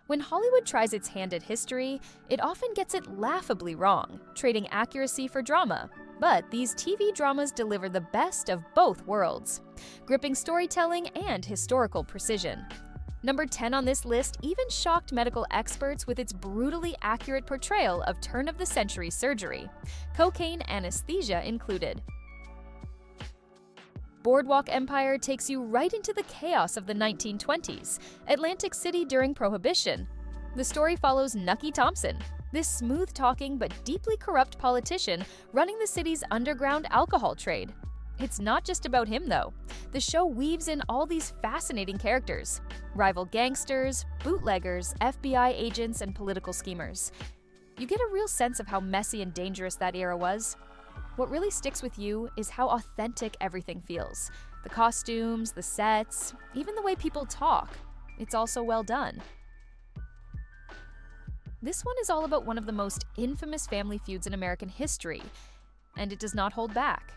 When Hollywood tries its hand at history, it often gets it laughably wrong, trading accuracy for drama. But these TV dramas deliver the best of both worlds, gripping storytelling and historical precision. Number 10 on this list even shocked medical experts with its brutally accurate portrayal of turn-of-the-century surgery, cocaine anesthesia included. Boardwalk Empire takes you right into the chaos of the 1920s, Atlantic City during Prohibition. The story follows Nucky Thompson, this smooth-talking but deeply corrupt politician running the city's underground alcohol trade. It's not just about him, though. The show weaves in all these fascinating characters: rival gangsters, bootleggers, FBI agents, and political schemers. You get a real sense of how messy and dangerous that era was. What really sticks with you is how authentic everything feels. The costumes, the sets, even the way people talk. It's all so well done. This one is all about one of the most infamous family feuds in American history, and it does not hold back.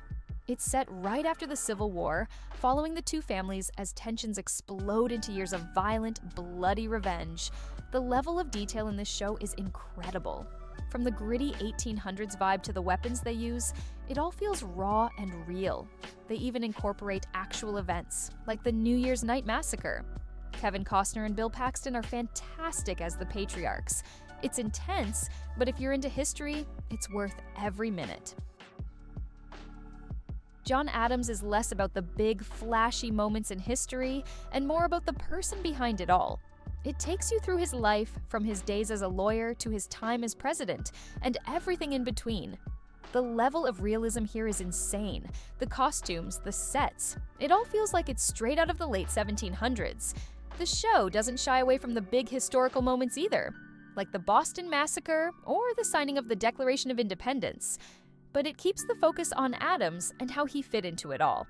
It's set right after the Civil War, following the two families as tensions explode into years of violent, bloody revenge. The level of detail in this show is incredible. From the gritty 1800s vibe to the weapons they use, it all feels raw and real. They even incorporate actual events, like the New Year's Night Massacre. Kevin Costner and Bill Paxton are fantastic as the patriarchs. It's intense, but if you're into history, it's worth every minute. John Adams is less about the big, flashy moments in history and more about the person behind it all. It takes you through his life, from his days as a lawyer to his time as president, and everything in between. The level of realism here is insane. The costumes, the sets, it all feels like it's straight out of the late 1700s. The show doesn't shy away from the big historical moments either, like the Boston Massacre or the signing of the Declaration of Independence. But it keeps the focus on Adams and how he fit into it all.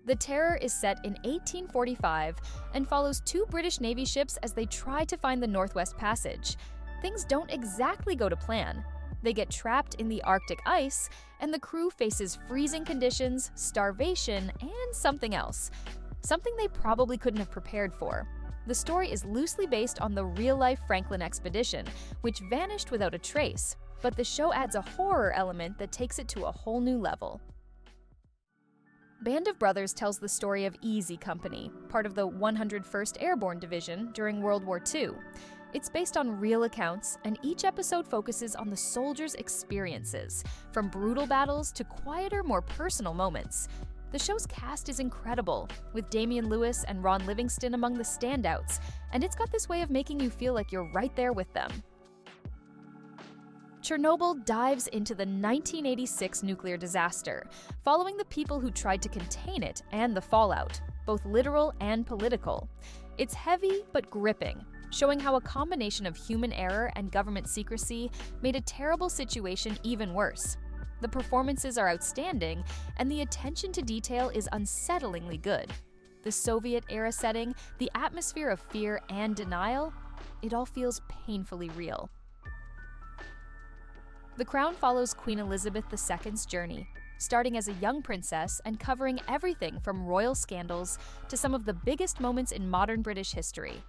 The Terror is set in 1845 and follows two British Navy ships as they try to find the Northwest Passage. Things don't exactly go to plan. They get trapped in the Arctic ice, and the crew faces freezing conditions, starvation, and something else. Something they probably couldn't have prepared for. The story is loosely based on the real-life Franklin expedition, which vanished without a trace, but the show adds a horror element that takes it to a whole new level. Band of Brothers tells the story of Easy Company, part of the 101st Airborne Division during World War II. It's based on real accounts, and each episode focuses on the soldiers' experiences, from brutal battles to quieter, more personal moments. The show's cast is incredible, with Damian Lewis and Ron Livingston among the standouts, and it's got this way of making you feel like you're right there with them. Chernobyl dives into the 1986 nuclear disaster, following the people who tried to contain it and the fallout, both literal and political. It's heavy but gripping, showing how a combination of human error and government secrecy made a terrible situation even worse. The performances are outstanding, and the attention to detail is unsettlingly good. The Soviet-era setting, the atmosphere of fear and denial, it all feels painfully real. The Crown follows Queen Elizabeth II's journey, starting as a young princess and covering everything from royal scandals to some of the biggest moments in modern British history.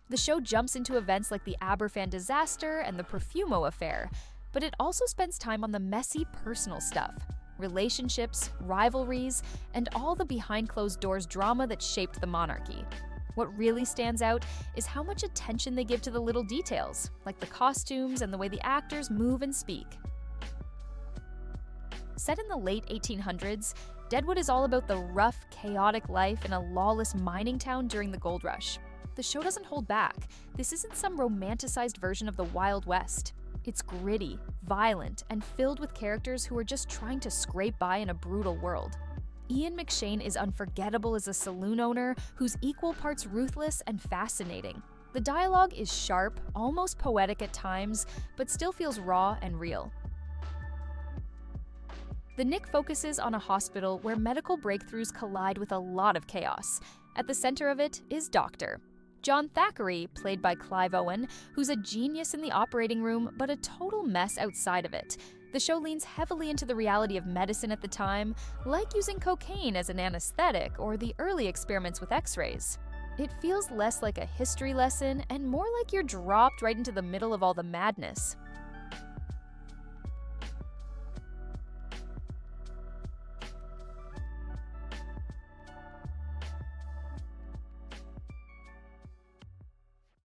The show jumps into events like the Aberfan disaster and the Profumo affair, but it also spends time on the messy personal stuff, relationships, rivalries, and all the behind-closed-doors drama that shaped the monarchy. What really stands out is how much attention they give to the little details, like the costumes and the way the actors move and speak. Set in the late 1800s, Deadwood is all about the rough, chaotic life in a lawless mining town during the gold rush. The show doesn't hold back. This isn't some romanticized version of the Wild West. It's gritty, violent, and filled with characters who are just trying to scrape by in a brutal world. Ian McShane is unforgettable as a saloon owner who's equal parts ruthless and fascinating. The dialogue is sharp, almost poetic at times, but still feels raw and real. The Knick focuses on a hospital where medical breakthroughs collide with a lot of chaos. At the center of it is Dr. John Thackeray, played by Clive Owen, who's a genius in the operating room but a total mess outside of it. The show leans heavily into the reality of medicine at the time, like using cocaine as an anesthetic or the early experiments with x-rays. It feels less like a history lesson and more like you're dropped right into the middle of all the madness.